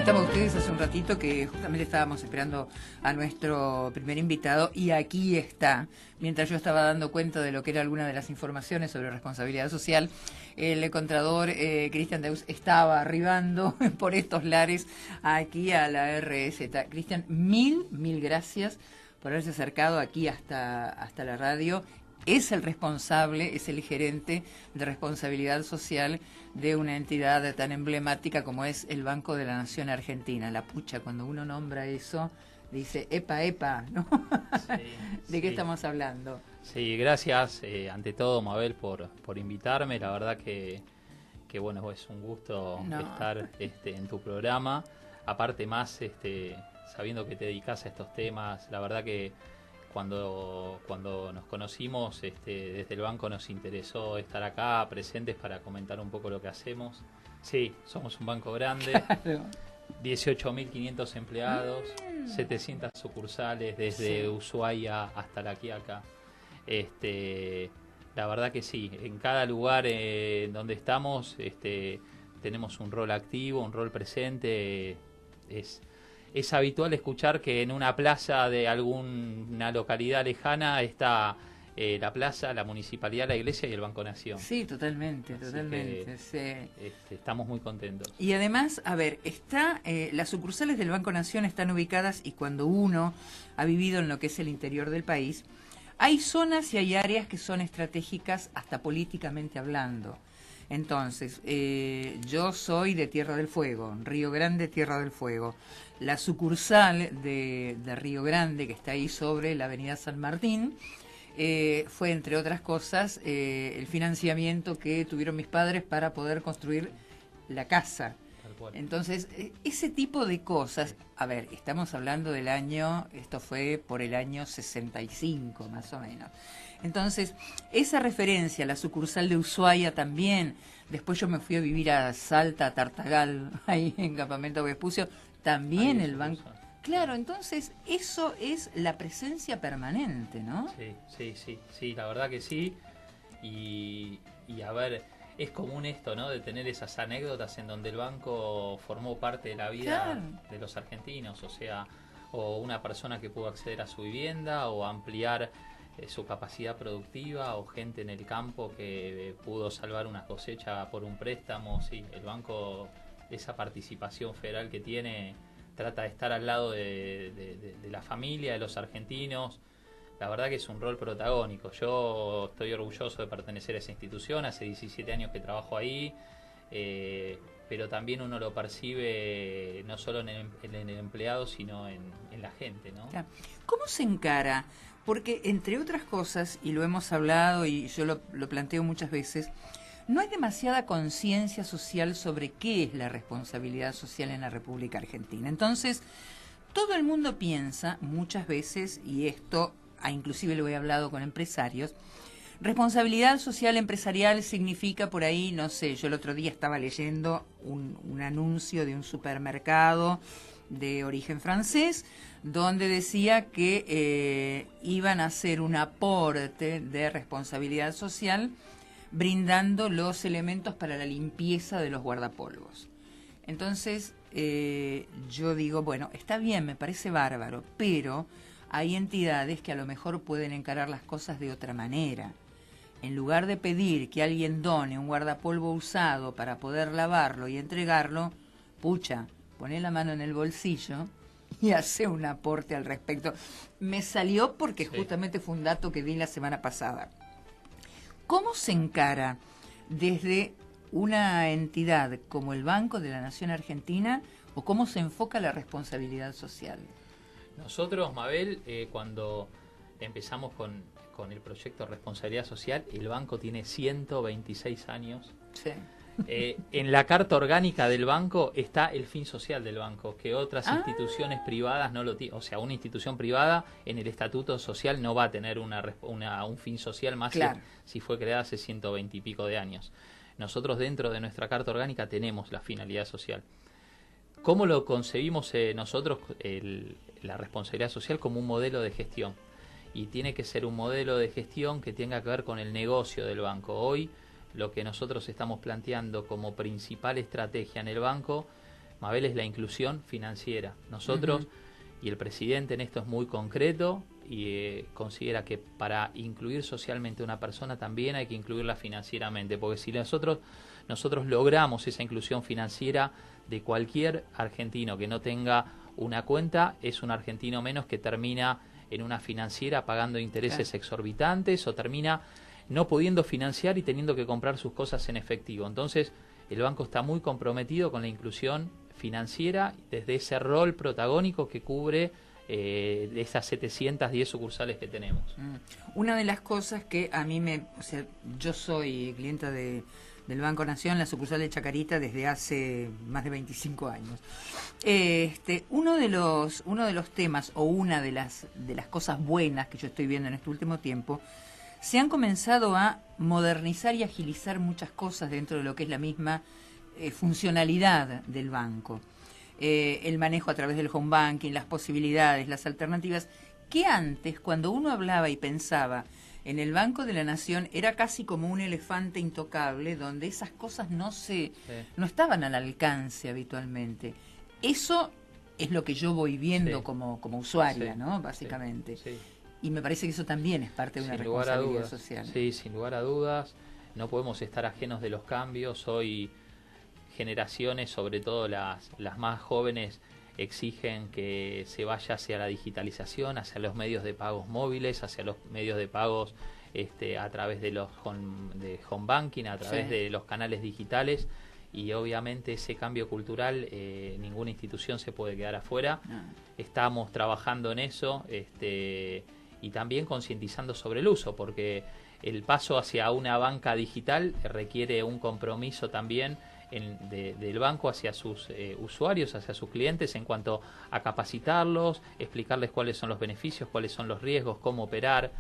comentaba a ustedes hace un ratito que justamente estábamos esperando a nuestro primer invitado y aquí está, mientras yo estaba dando cuenta de lo que era alguna de las informaciones sobre responsabilidad social, el contrador Cristian Deus estaba arribando por estos lares aquí a la RZ. Cristian, mil gracias por haberse acercado aquí hasta la radio. Es el responsable, es el gerente de responsabilidad social de una entidad tan emblemática como es el Banco de la Nación Argentina. La pucha, cuando uno nombra eso, dice, epa, ¿no? Sí, ¿De qué estamos hablando? Sí, gracias ante todo, Mabel, por invitarme. La verdad que bueno, es un gusto estar en tu programa. Aparte más, sabiendo que te dedicas a estos temas, la verdad que cuando nos conocimos, desde el banco nos interesó estar acá presentes para comentar un poco lo que hacemos. Sí, somos un banco grande, claro. 18.500 empleados, 700 sucursales desde Ushuaia hasta La Quiaca. La verdad que sí, en cada lugar donde estamos tenemos un rol activo, un rol presente. Es habitual escuchar que en una plaza de alguna localidad lejana está la plaza, la municipalidad, la iglesia y el Banco Nación. Sí, totalmente. Sí. Estamos muy contentos. Y además, a ver, las sucursales del Banco Nación están ubicadas y cuando uno ha vivido en lo que es el interior del país, hay zonas y hay áreas que son estratégicas hasta políticamente hablando. Entonces, yo soy de Tierra del Fuego, Río Grande, Tierra del Fuego. La sucursal de Río Grande, que está ahí sobre la avenida San Martín, fue, entre otras cosas, el financiamiento que tuvieron mis padres para poder construir la casa. Entonces, ese tipo de cosas, a ver, estamos hablando del año, esto fue por el año 65 más o menos. Entonces, esa referencia a la sucursal de Ushuaia también, después yo me fui a vivir a Salta, a Tartagal, ahí en Campamento Vespucio, también el banco. Claro, entonces eso es la presencia permanente, ¿no? Sí, la verdad que sí. Y a ver, es común esto, ¿no? De tener esas anécdotas en donde el banco formó parte de la vida de los argentinos, o sea, o una persona que pudo acceder a su vivienda o ampliar su capacidad productiva, o gente en el campo que pudo salvar una cosecha por un préstamo. Sí, el banco, esa participación federal que tiene, trata de estar al lado de la familia, de los argentinos. La verdad que es un rol protagónico. Yo estoy orgulloso de pertenecer a esa institución, hace 17 años que trabajo ahí, pero también uno lo percibe no solo en el empleado, sino en la gente, ¿no? ¿Cómo se encara? Porque, entre otras cosas, y lo hemos hablado y yo lo planteo muchas veces, no hay demasiada conciencia social sobre qué es la responsabilidad social en la República Argentina. Entonces, todo el mundo piensa muchas veces, y esto inclusive lo he hablado con empresarios, responsabilidad social empresarial significa por ahí, no sé, yo el otro día estaba leyendo un anuncio de un supermercado de origen francés, donde decía que iban a hacer un aporte de responsabilidad social brindando los elementos para la limpieza de los guardapolvos. Entonces, yo digo, bueno, está bien, me parece bárbaro, pero hay entidades que a lo mejor pueden encarar las cosas de otra manera. En lugar de pedir que alguien done un guardapolvo usado para poder lavarlo y entregarlo, pucha, poné la mano en el bolsillo y hace un aporte al respecto. Me salió porque justamente fue un dato que di la semana pasada. ¿Cómo se encara desde una entidad como el Banco de la Nación Argentina o cómo se enfoca la responsabilidad social? Nosotros, Mabel, cuando empezamos con el proyecto de responsabilidad social, el banco tiene 126 años. Sí. En la carta orgánica del banco está el fin social del banco, que otras instituciones privadas no lo tienen. O sea, una institución privada en el estatuto social no va a tener un fin social, más si fue creada hace 120 y pico de años. Nosotros dentro de nuestra carta orgánica tenemos la finalidad social. ¿Cómo lo concebimos nosotros, la responsabilidad social? Como un modelo de gestión. Y tiene que ser un modelo de gestión que tenga que ver con el negocio del banco. Hoy, lo que nosotros estamos planteando como principal estrategia en el banco, Mabel, es la inclusión financiera. Nosotros, y el presidente en esto es muy concreto, y considera que para incluir socialmente a una persona también hay que incluirla financieramente, porque si nosotros logramos esa inclusión financiera de cualquier argentino que no tenga una cuenta, es un argentino menos que termina en una financiera pagando intereses exorbitantes, o termina no pudiendo financiar y teniendo que comprar sus cosas en efectivo. Entonces, el banco está muy comprometido con la inclusión financiera desde ese rol protagónico que cubre de esas 710 sucursales que tenemos. Una de las cosas que a mí o sea, yo soy clienta del Banco Nación, la sucursal de Chacarita, desde hace más de 25 años. Uno de los temas, o una de las cosas buenas que yo estoy viendo en este último tiempo, se han comenzado a modernizar y agilizar muchas cosas dentro de lo que es la misma funcionalidad del banco. El manejo a través del home banking, las posibilidades, las alternativas, que antes, cuando uno hablaba y pensaba en el Banco de la Nación, era casi como un elefante intocable, donde esas cosas no estaban al alcance habitualmente. Eso es lo que yo voy viendo como usuaria, ¿no? Básicamente. Sí. Y me parece que eso también es parte de una responsabilidad social. Sí, sin lugar a dudas. No podemos estar ajenos de los cambios. Hoy generaciones, sobre todo las más jóvenes, exigen que se vaya hacia la digitalización, hacia los medios de pagos móviles, hacia los medios de pagos a través de los de home banking, a través de los canales digitales, y obviamente ese cambio cultural ninguna institución se puede quedar afuera. Estamos trabajando en eso y también concientizando sobre el uso, porque el paso hacia una banca digital requiere un compromiso también del banco hacia sus usuarios, hacia sus clientes, en cuanto a capacitarlos, explicarles cuáles son los beneficios, cuáles son los riesgos, cómo operar.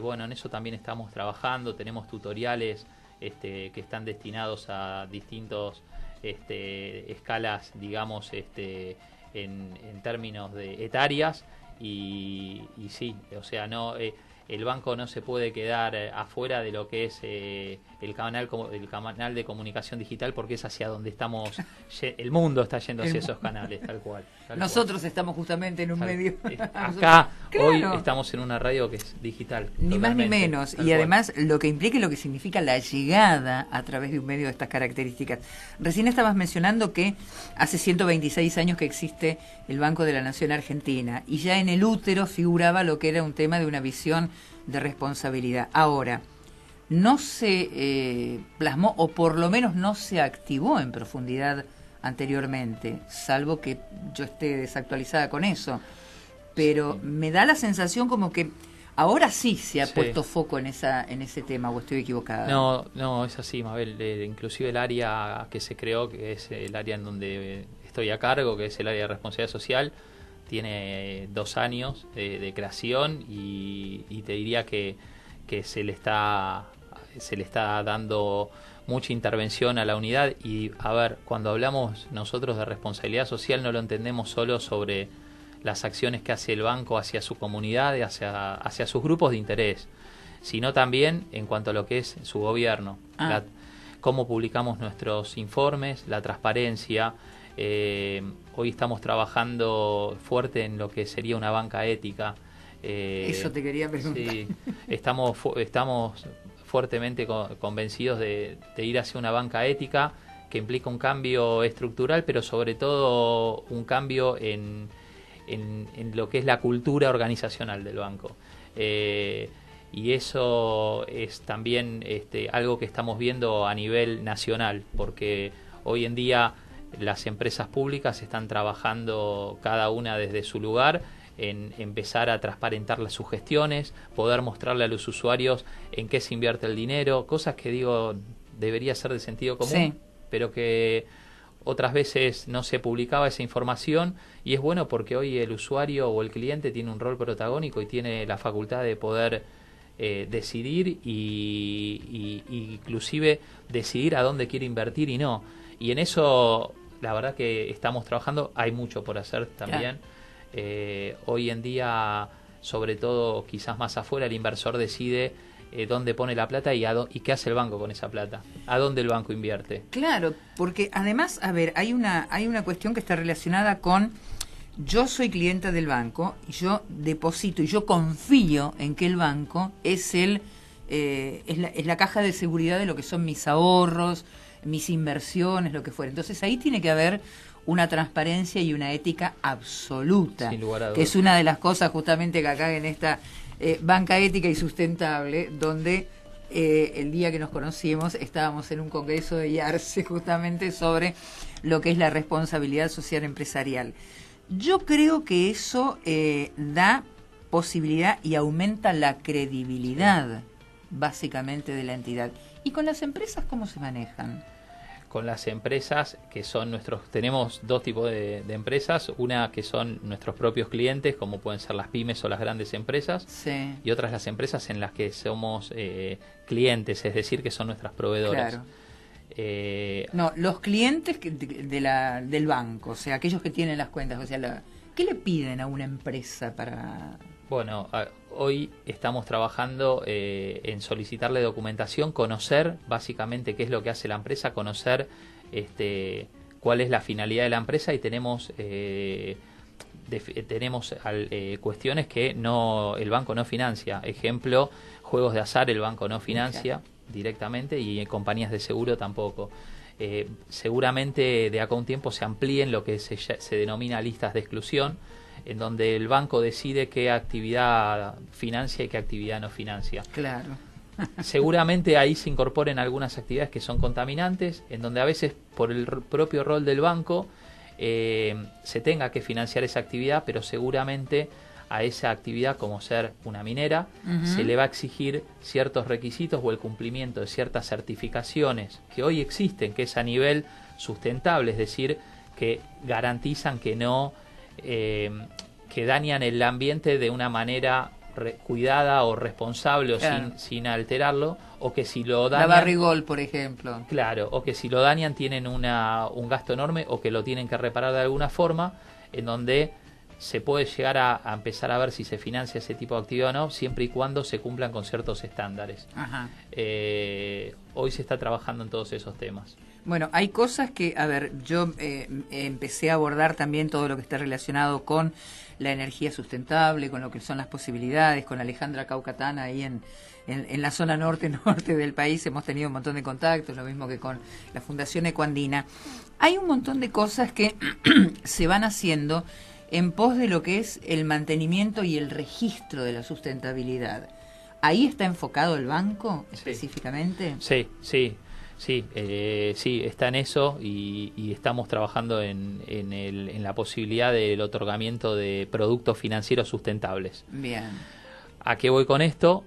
Bueno, en eso también estamos trabajando. Tenemos tutoriales que están destinados a distintos escalas, digamos, en términos de etarias, y sí, o sea, no... el banco no se puede quedar afuera de lo que es el canal de comunicación digital, porque es hacia donde estamos, el mundo está yendo hacia esos canales, tal cual. Nosotros estamos justamente en un medio. Acá, hoy estamos en una radio que es digital. Ni más ni menos. Y además lo que implica y lo que significa la llegada a través de un medio de estas características. Recién estabas mencionando que hace 126 años que existe el Banco de la Nación Argentina, y ya en el útero figuraba lo que era un tema de una visión de responsabilidad. Ahora, no se plasmó, o por lo menos no se activó en profundidad anteriormente, salvo que yo esté desactualizada con eso, pero me da la sensación como que ahora sí se ha puesto foco en ese tema, ¿o estoy equivocada? No, es así, Mabel. Inclusive el área que se creó, que es el área en donde estoy a cargo, que es el área de responsabilidad social, tiene 2 años de creación, y te diría que se le está dando mucha intervención a la unidad. Y a ver, cuando hablamos nosotros de responsabilidad social, no lo entendemos solo sobre las acciones que hace el banco hacia su comunidad, hacia sus grupos de interés, sino también en cuanto a lo que es su gobierno, cómo publicamos nuestros informes, la transparencia. Hoy estamos trabajando fuerte en lo que sería una banca ética. Eso te quería preguntar. Sí, estamos fuertemente convencidos de ir hacia una banca ética que implica un cambio estructural, pero sobre todo un cambio en lo que es la cultura organizacional del banco. Y eso es también algo que estamos viendo a nivel nacional, porque hoy en día las empresas públicas están trabajando cada una desde su lugar en empezar a transparentar sus gestiones, poder mostrarle a los usuarios en qué se invierte el dinero, cosas que debería ser de sentido común, pero que otras veces no se publicaba esa información, y es bueno porque hoy el usuario o el cliente tiene un rol protagónico y tiene la facultad de poder decidir y inclusive decidir a dónde quiere invertir y no. Y en eso la verdad que estamos trabajando, hay mucho por hacer también. Hoy en día, sobre todo quizás más afuera, el inversor decide dónde pone la plata y qué hace el banco con esa plata, a dónde el banco invierte. Claro, porque además, a ver, hay una cuestión que está relacionada con: yo soy clienta del banco y yo deposito y yo confío en que el banco es la caja de seguridad de lo que son mis ahorros, mis inversiones, lo que fuera. Entonces ahí tiene que haber una transparencia y una ética absoluta, sin lugar a dudas, que es una de las cosas justamente que acá en esta banca ética y sustentable, donde el día que nos conocimos estábamos en un congreso de IARCE justamente sobre lo que es la responsabilidad social empresarial. Yo creo que eso da posibilidad y aumenta la credibilidad básicamente de la entidad. ¿Y con las empresas cómo se manejan? Con las empresas que son tenemos dos tipos de empresas, una que son nuestros propios clientes, como pueden ser las pymes o las grandes empresas, sí, y otras las empresas en las que somos clientes, es decir, que son nuestras proveedoras. Claro. No, los clientes del banco, o sea, aquellos que tienen las cuentas, o sea, ¿qué le piden a una empresa para...? Bueno, hoy estamos trabajando en solicitarle documentación, conocer básicamente qué es lo que hace la empresa, conocer cuál es la finalidad de la empresa, y tenemos cuestiones que el banco no financia. Ejemplo, juegos de azar el banco no financia directamente, y compañías de seguro tampoco. Seguramente de acá a un tiempo se amplíen lo que se denomina listas de exclusión, en donde el banco decide qué actividad financia y qué actividad no financia. Claro. Seguramente ahí se incorporen algunas actividades que son contaminantes, en donde a veces por el propio rol del banco se tenga que financiar esa actividad, pero seguramente a esa actividad, como ser una minera, se le va a exigir ciertos requisitos o el cumplimiento de ciertas certificaciones que hoy existen, que es a nivel sustentable, es decir, que garantizan que no... que dañan el ambiente de una manera cuidada o responsable, o claro, sin alterarlo, o que si lo dañan... La Barrigol, por ejemplo. Claro, o que si lo dañan tienen un gasto enorme, o que lo tienen que reparar de alguna forma, en donde se puede llegar a empezar a ver si se financia ese tipo de actividad o no, siempre y cuando se cumplan con ciertos estándares. Ajá. Hoy se está trabajando en todos esos temas. Bueno, hay cosas que, a ver, yo empecé a abordar también todo lo que está relacionado con la energía sustentable, con lo que son las posibilidades, con Alejandra Caucatana ahí en la zona norte del país. Hemos tenido un montón de contactos, lo mismo que con la Fundación Ecoandina. Hay un montón de cosas que se van haciendo en pos de lo que es el mantenimiento y el registro de la sustentabilidad. ¿Ahí está enfocado el banco específicamente? Sí. Sí, está en eso, y estamos trabajando en la posibilidad del otorgamiento de productos financieros sustentables. Bien. ¿A qué voy con esto?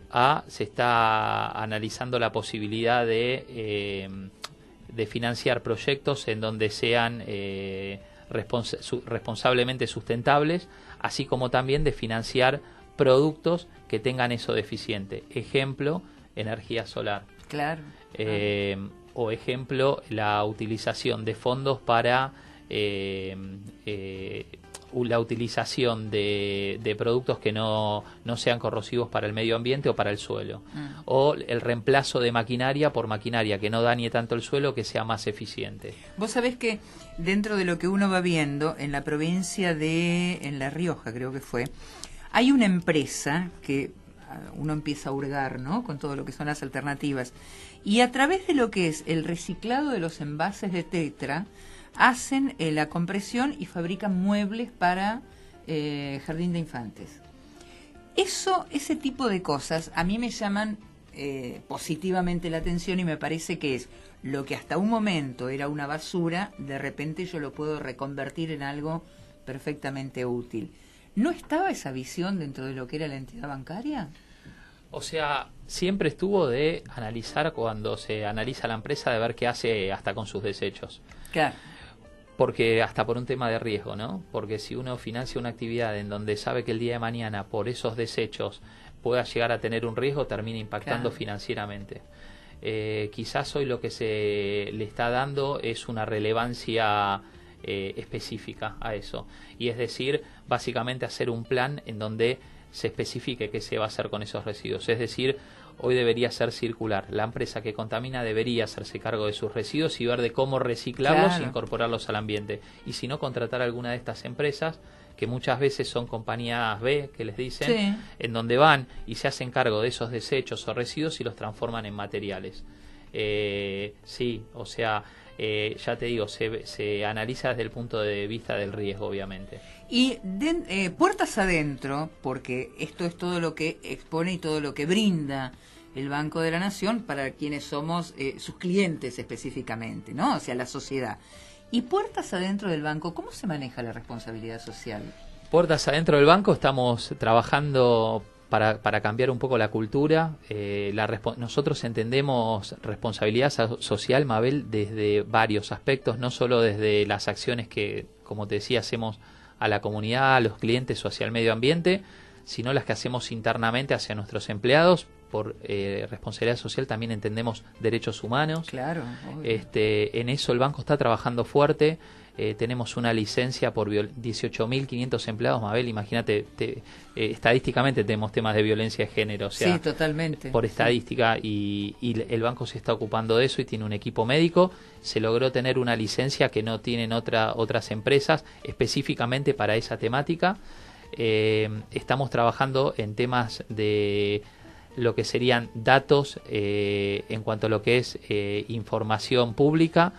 Se está analizando la posibilidad de financiar proyectos en donde sean responsablemente sustentables, así como también de financiar productos que tengan eso deficiente. Ejemplo, energía solar. Claro. O ejemplo, la utilización de fondos para la utilización de productos que no sean corrosivos para el medio ambiente o para el suelo. O el reemplazo de maquinaria por maquinaria que no dañe tanto el suelo, que sea más eficiente. Vos sabés que dentro de lo que uno va viendo, en la provincia en La Rioja creo que fue, hay una empresa que uno empieza a hurgar, ¿no?, con todo lo que son las alternativas. Y a través de lo que es el reciclado de los envases de Tetra, hacen la compresión y fabrican muebles para jardín de infantes. Ese tipo de cosas a mí me llaman positivamente la atención, y me parece que es lo que hasta un momento era una basura, de repente yo lo puedo reconvertir en algo perfectamente útil. ¿No estaba esa visión dentro de lo que era la entidad bancaria? O sea, siempre estuvo de analizar, cuando se analiza la empresa, de ver qué hace hasta con sus desechos. Claro. Porque hasta por un tema de riesgo, ¿no? Porque si uno financia una actividad en donde sabe que el día de mañana por esos desechos pueda llegar a tener un riesgo, termina impactando financieramente. Quizás hoy lo que se le está dando es una relevancia específica a eso. Y es decir, básicamente hacer un plan en donde se especifique qué se va a hacer con esos residuos. Es decir, hoy debería ser circular. La empresa que contamina debería hacerse cargo de sus residuos y ver de cómo reciclarlos e incorporarlos al ambiente. Y si no, contratar alguna de estas empresas, que muchas veces son compañías B, que les dicen, en donde van y se hacen cargo de esos desechos o residuos y los transforman en materiales. Sí, o sea, ya te digo, se analiza desde el punto de vista del riesgo, obviamente. Y puertas adentro, porque esto es todo lo que expone y todo lo que brinda el Banco de la Nación para quienes somos sus clientes específicamente, ¿no? O sea, la sociedad. Y puertas adentro del banco, ¿cómo se maneja la responsabilidad social? Puertas adentro del banco, estamos trabajando para cambiar un poco la cultura. Nosotros entendemos responsabilidad social, Mabel, desde varios aspectos, no solo desde las acciones que, como te decía, hacemos a la comunidad, a los clientes o hacia el medio ambiente, sino las que hacemos internamente hacia nuestros empleados. Por responsabilidad social también entendemos derechos humanos. Claro. En eso el banco está trabajando fuerte. Tenemos una licencia por 18.500 empleados, Mabel. Imagínate, estadísticamente tenemos temas de violencia de género. O sea, sí, totalmente. Por estadística, y el banco se está ocupando de eso y tiene un equipo médico. Se logró tener una licencia que no tienen otras empresas específicamente para esa temática. Estamos trabajando en temas de lo que serían datos en cuanto a lo que es información pública,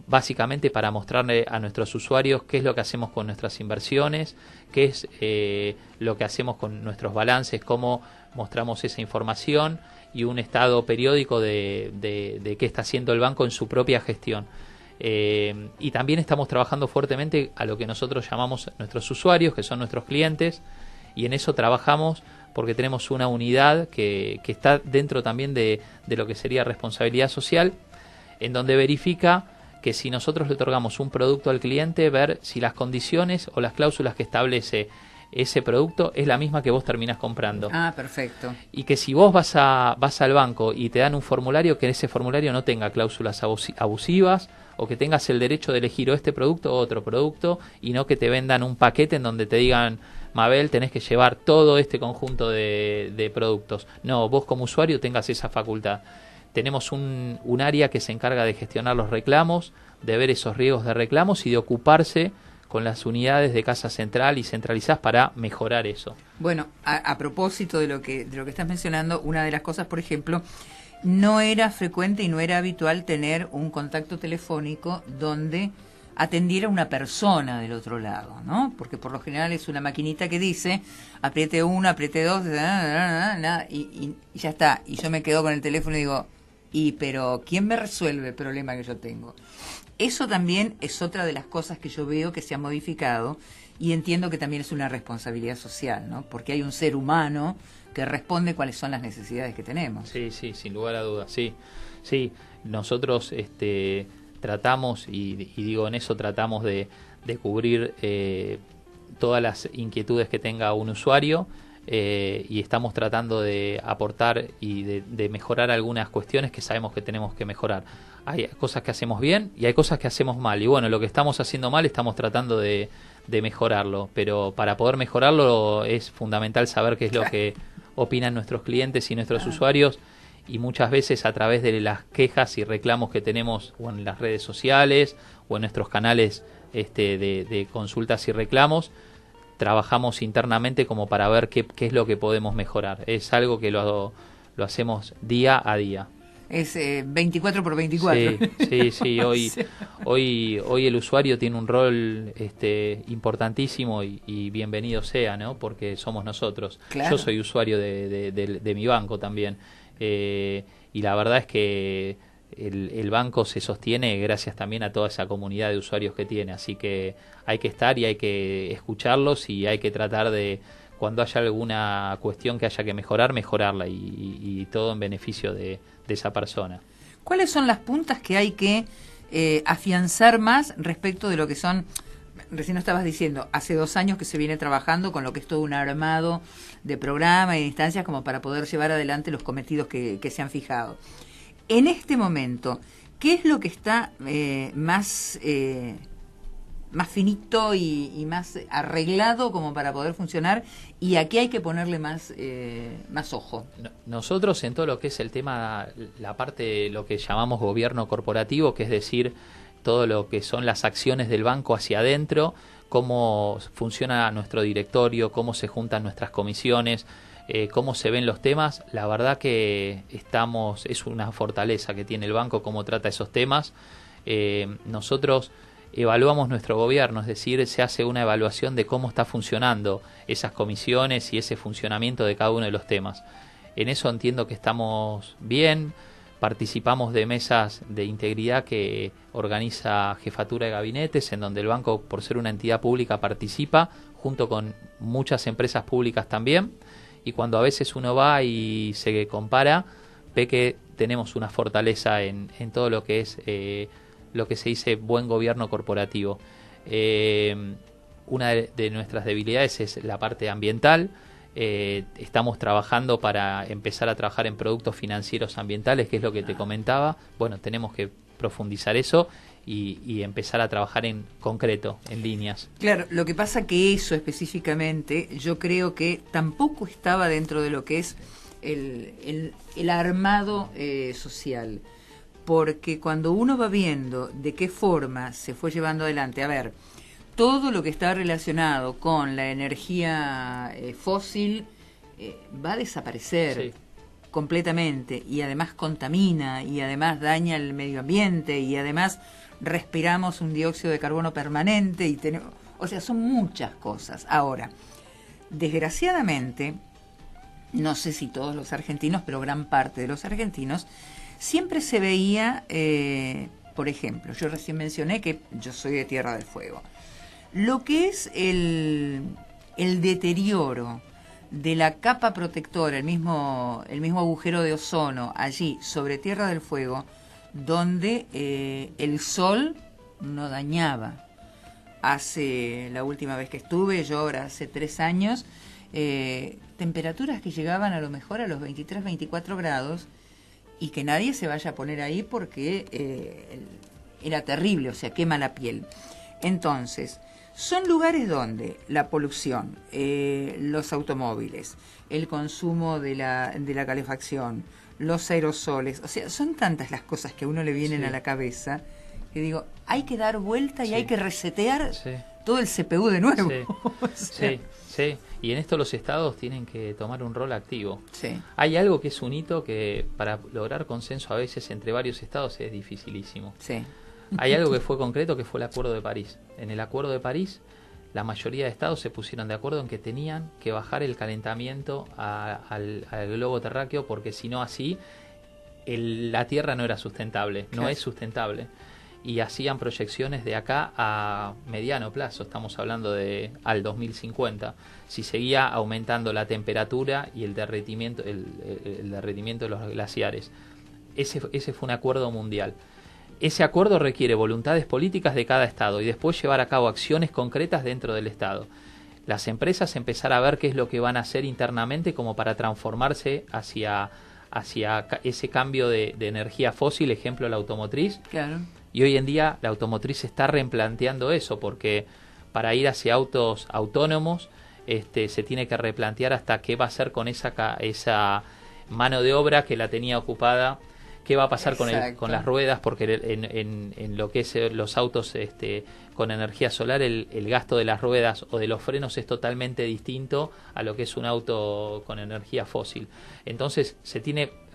básicamente para mostrarle a nuestros usuarios qué es lo que hacemos con nuestras inversiones, qué es lo que hacemos con nuestros balances, cómo mostramos esa información y un estado periódico de qué está haciendo el banco en su propia gestión. Y también estamos trabajando fuertemente a lo que nosotros llamamos nuestros usuarios, que son nuestros clientes, y en eso trabajamos porque tenemos una unidad que está dentro también de lo que sería responsabilidad social, en donde verifica que si nosotros le otorgamos un producto al cliente, ver si las condiciones o las cláusulas que establece ese producto es la misma que vos terminás comprando. Ah, perfecto. Y que si vos vas al banco y te dan un formulario, que ese formulario no tenga cláusulas abusivas, o que tengas el derecho de elegir o este producto o otro producto, y no que te vendan un paquete en donde te digan: Mabel, tenés que llevar todo este conjunto de productos. No, vos como usuario tengas esa facultad. Tenemos un área que se encarga de gestionar los reclamos, de ver esos riesgos de reclamos y de ocuparse con las unidades de casa central y centralizadas para mejorar eso. Bueno, a propósito de lo que estás mencionando, una de las cosas, por ejemplo, no era frecuente y no era habitual tener un contacto telefónico donde atendiera una persona del otro lado, ¿no? Porque por lo general es una maquinita que dice: apriete 1, apriete 2, y ya está. Y yo me quedo con el teléfono y digo: pero ¿quién me resuelve el problema que yo tengo? Eso también es otra de las cosas que yo veo que se ha modificado, y entiendo que también es una responsabilidad social, ¿no? Porque hay un ser humano que responde cuáles son las necesidades que tenemos. Sí, sin lugar a dudas, sí. Nosotros tratamos, y digo, en eso tratamos de cubrir todas las inquietudes que tenga un usuario, y estamos tratando de aportar y de mejorar algunas cuestiones que sabemos que tenemos que mejorar. Hay cosas que hacemos bien y hay cosas que hacemos mal, y bueno, lo que estamos haciendo mal estamos tratando de mejorarlo, pero para poder mejorarlo es fundamental saber qué es lo que opinan nuestros clientes y nuestros usuarios, y muchas veces a través de las quejas y reclamos que tenemos o en las redes sociales o en nuestros canales de consultas y reclamos, trabajamos internamente como para ver qué es lo que podemos mejorar. Es algo que lo hacemos día a día. Es 24 por 24. Sí. Hoy el usuario tiene un rol importantísimo y bienvenido sea, ¿no? Porque somos nosotros. Claro. Yo soy usuario de mi banco también. Y la verdad es que el banco se sostiene gracias también a toda esa comunidad de usuarios que tiene. Así que hay que estar y hay que escucharlos, y hay que tratar de, cuando haya alguna cuestión que haya que mejorar, mejorarla, y todo en beneficio de esa persona. ¿Cuáles son las puntas que hay que afianzar más respecto de lo que son? Recién lo estabas diciendo, hace 2 años que se viene trabajando con lo que es todo un armado de programa y de instancias como para poder llevar adelante los cometidos que se han fijado. En este momento, ¿qué es lo que está más más finito y más arreglado como para poder funcionar, y aquí hay que ponerle más ojo. Nosotros en todo lo que es el tema, la parte, lo que llamamos gobierno corporativo, que es decir, todo lo que son las acciones del banco hacia adentro, cómo funciona nuestro directorio, cómo se juntan nuestras comisiones, cómo se ven los temas, la verdad que es una fortaleza que tiene el banco, cómo trata esos temas. Nosotros evaluamos nuestro gobierno, es decir, se hace una evaluación de cómo está funcionando esas comisiones y ese funcionamiento de cada uno de los temas. En eso entiendo que estamos bien. Participamos de mesas de integridad que organiza Jefatura de Gabinetes, en donde el banco, por ser una entidad pública, participa junto con muchas empresas públicas también, y cuando a veces uno va y se compara, ve que tenemos una fortaleza en todo lo que es lo que se dice buen gobierno corporativo. Una de nuestras debilidades es la parte ambiental. Estamos trabajando para empezar a trabajar en productos financieros ambientales, que es lo que te comentaba. Bueno, tenemos que profundizar eso y empezar a trabajar en concreto, en líneas. Claro, lo que pasa que eso específicamente yo creo que tampoco estaba dentro de lo que es el armado social, porque cuando uno va viendo de qué forma se fue llevando adelante, a ver, todo lo que está relacionado con la energía fósil va a desaparecer completamente, y además contamina, y además daña el medio ambiente, y además respiramos un dióxido de carbono permanente, y tenemos, o sea, son muchas cosas. Ahora, desgraciadamente, no sé si todos los argentinos, pero gran parte de los argentinos, siempre se veía, por ejemplo, yo recién mencioné que yo soy de Tierra del Fuego. Lo que es el deterioro de la capa protectora, el mismo agujero de ozono allí sobre Tierra del Fuego, donde el sol no dañaba. Hace, la última vez que estuve, yo ahora hace 3 años, temperaturas que llegaban a lo mejor a los 23, 24 grados, y que nadie se vaya a poner ahí porque era terrible, o sea, quema la piel. Entonces, son lugares donde la polución, los automóviles, el consumo de la calefacción, los aerosoles, o sea, son tantas las cosas que a uno le vienen a la cabeza, que digo, hay que dar vuelta y hay que resetear todo el CPU de nuevo. O sea, sí. Y en esto los estados tienen que tomar un rol activo. Sí. Hay algo que es un hito que para lograr consenso a veces entre varios estados es dificilísimo. Sí. Hay algo que fue concreto, que fue el Acuerdo de París. En el Acuerdo de París, la mayoría de estados se pusieron de acuerdo en que tenían que bajar el calentamiento al globo terráqueo, porque si no así, la Tierra no era sustentable, no es sustentable. Y hacían proyecciones de acá a mediano plazo, estamos hablando de al 2050, si seguía aumentando la temperatura y el derretimiento, el derretimiento de los glaciares. Ese fue un acuerdo mundial. Ese acuerdo requiere voluntades políticas de cada estado y después llevar a cabo acciones concretas dentro del estado. Las empresas empezar a ver qué es lo que van a hacer internamente como para transformarse hacia ese cambio de energía fósil, ejemplo la automotriz. Claro. Y hoy en día la automotriz está replanteando eso, porque para ir hacia autos autónomos se tiene que replantear hasta qué va a hacer con esa mano de obra que la tenía ocupada, qué va a pasar con las ruedas, porque en lo que es los autos con energía solar, el gasto de las ruedas o de los frenos es totalmente distinto a lo que es un auto con energía fósil. Entonces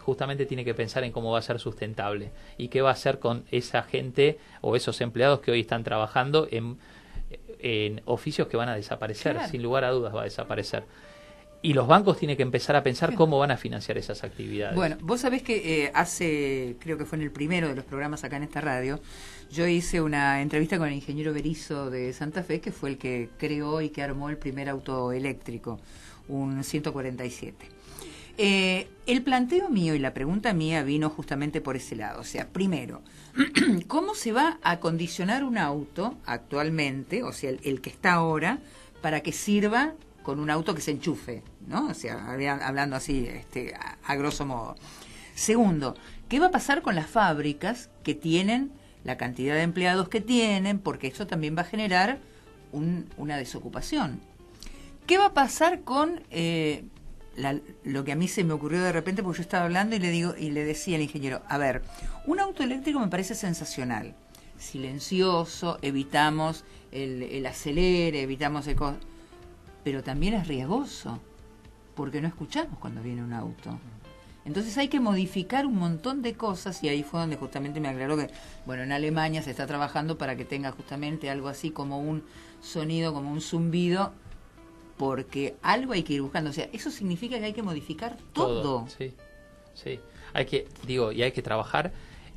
justamente tiene que pensar en cómo va a ser sustentable y qué va a hacer con esa gente o esos empleados que hoy están trabajando en oficios que van a desaparecer, sin lugar a dudas va a desaparecer. Y los bancos tienen que empezar a pensar cómo van a financiar esas actividades. Bueno, vos sabés que creo que fue en el primero de los programas acá en esta radio, yo hice una entrevista con el ingeniero Berizo de Santa Fe, que fue el que creó y que armó el primer auto eléctrico, un 147. El planteo mío y la pregunta mía vino justamente por ese lado. O sea, primero, ¿cómo se va a acondicionar un auto actualmente, o sea, el que está ahora, para que sirva con un auto que se enchufe, ¿no? O sea, hablando así, a grosso modo. Segundo, ¿qué va a pasar con las fábricas que tienen la cantidad de empleados que tienen, porque eso también va a generar una desocupación. ¿Qué va a pasar con lo que a mí se me ocurrió de repente? Porque yo estaba hablando y le decía al ingeniero, a ver, un auto eléctrico me parece sensacional, silencioso, evitamos el acelere, evitamos el pero también es riesgoso, porque no escuchamos cuando viene un auto. Entonces hay que modificar un montón de cosas, y ahí fue donde justamente me aclaró que, bueno, en Alemania se está trabajando para que tenga justamente algo así como un sonido, como un zumbido, porque algo hay que ir buscando. O sea, eso significa que hay que modificar todo. Sí, sí. Hay que trabajar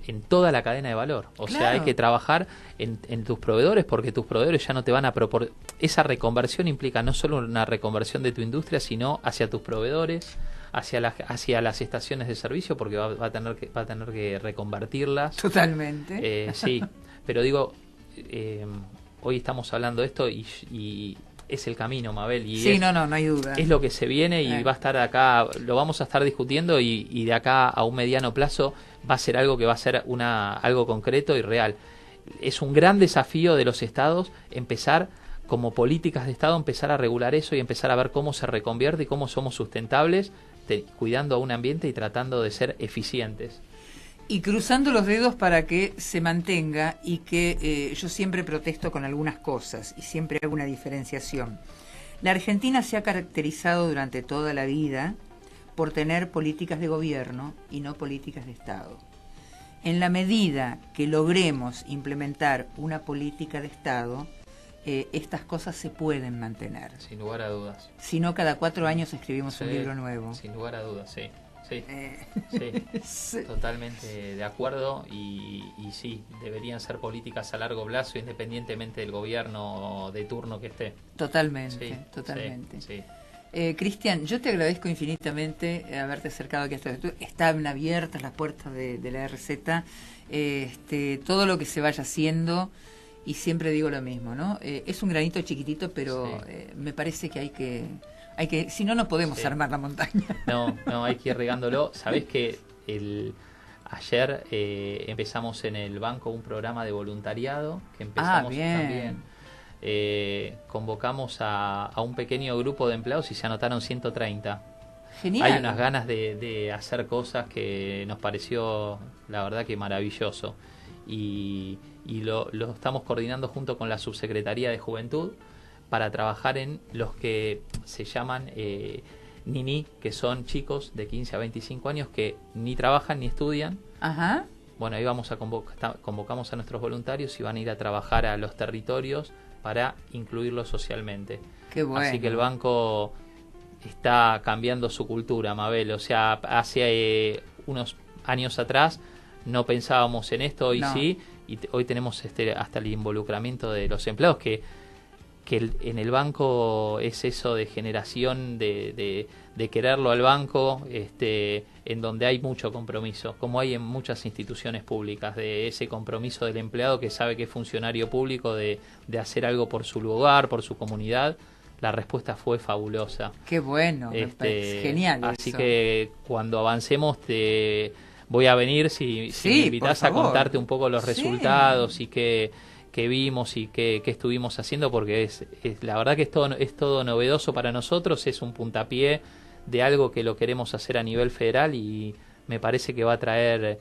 en toda la cadena de valor. O sea, hay que trabajar en tus proveedores, porque tus proveedores ya no te van a proporcionar. Esa reconversión implica no solo una reconversión de tu industria, sino hacia tus proveedores, hacia las estaciones de servicio, porque va a tener que reconvertirlas. Totalmente. Sí, pero hoy estamos hablando de esto y es el camino, Mabel. Y sí, no hay duda. Es lo que se viene y va a estar acá, lo vamos a estar discutiendo y de acá a un mediano plazo va a ser algo que va a ser algo concreto y real. Es un gran desafío de los estados empezar, como políticas de estado, empezar a regular eso y empezar a ver cómo se reconvierte y cómo somos sustentables, cuidando a un ambiente y tratando de ser eficientes. Y cruzando los dedos para que se mantenga, y que yo siempre protesto con algunas cosas y siempre hago una diferenciación. La Argentina se ha caracterizado durante toda la vida por tener políticas de gobierno y no políticas de Estado. En la medida que logremos implementar una política de Estado, estas cosas se pueden mantener. Sin lugar a dudas. Si no, cada 4 años escribimos un libro nuevo. Sin lugar a dudas, sí. Sí, totalmente de acuerdo y sí, deberían ser políticas a largo plazo independientemente del gobierno de turno que esté. Totalmente. Sí. Cristian, yo te agradezco infinitamente haberte acercado aquí a esto. Están abiertas las puertas de la RZ, todo lo que se vaya haciendo, y siempre digo lo mismo, ¿no? Es un granito chiquitito, pero me parece que hay que, si no, no podemos armar la montaña. No, hay que ir regándolo. Sabés que ayer empezamos en el banco un programa de voluntariado que empezamos también. Convocamos a un pequeño grupo de empleados y se anotaron 130. Genial. Hay unas ganas de hacer cosas que nos pareció, la verdad, que maravilloso. Y lo estamos coordinando junto con la Subsecretaría de Juventud para trabajar en los que se llaman NINI, que son chicos de 15 a 25 años que ni trabajan ni estudian. Ajá. Bueno, ahí convocamos a nuestros voluntarios y van a ir a trabajar a los territorios para incluirlos socialmente. Qué bueno. Así que el banco está cambiando su cultura, Mabel. O sea, hace unos años atrás no pensábamos en esto, hoy sí, y hoy tenemos hasta el involucramiento de los empleados, que en el banco es eso de generación de quererlo al banco, en donde hay mucho compromiso, como hay en muchas instituciones públicas, de ese compromiso del empleado que sabe que es funcionario público, de hacer algo por su lugar, por su comunidad. La respuesta fue fabulosa. Qué bueno, genial. Así eso. Que cuando avancemos voy a venir, si me invitás a contarte un poco los resultados y qué vimos y qué estuvimos haciendo, porque la verdad que es todo novedoso para nosotros, es un puntapié de algo que lo queremos hacer a nivel federal y me parece que va a traer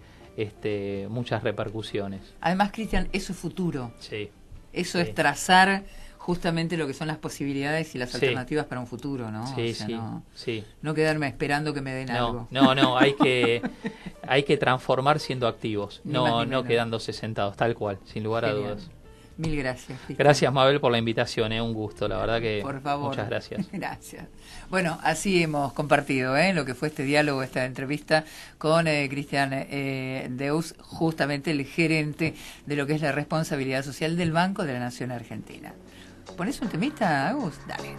muchas repercusiones. Además, Cristian, eso es futuro. Sí. Eso es trazar justamente lo que son las posibilidades y las alternativas para un futuro, ¿no? Sí, no quedarme esperando que me den algo. No, hay que transformar siendo activos, no quedándose sentados, tal cual, sin lugar a dudas. Mil gracias, Cristian. Gracias, Mabel, por la invitación, un gusto, la verdad que por favor. Muchas gracias. Gracias. Bueno, así hemos compartido lo que fue este diálogo, esta entrevista con Cristian Deus, justamente el gerente de lo que es la responsabilidad social del Banco de la Nación Argentina. ¿Pones un temita, Agus? Dale.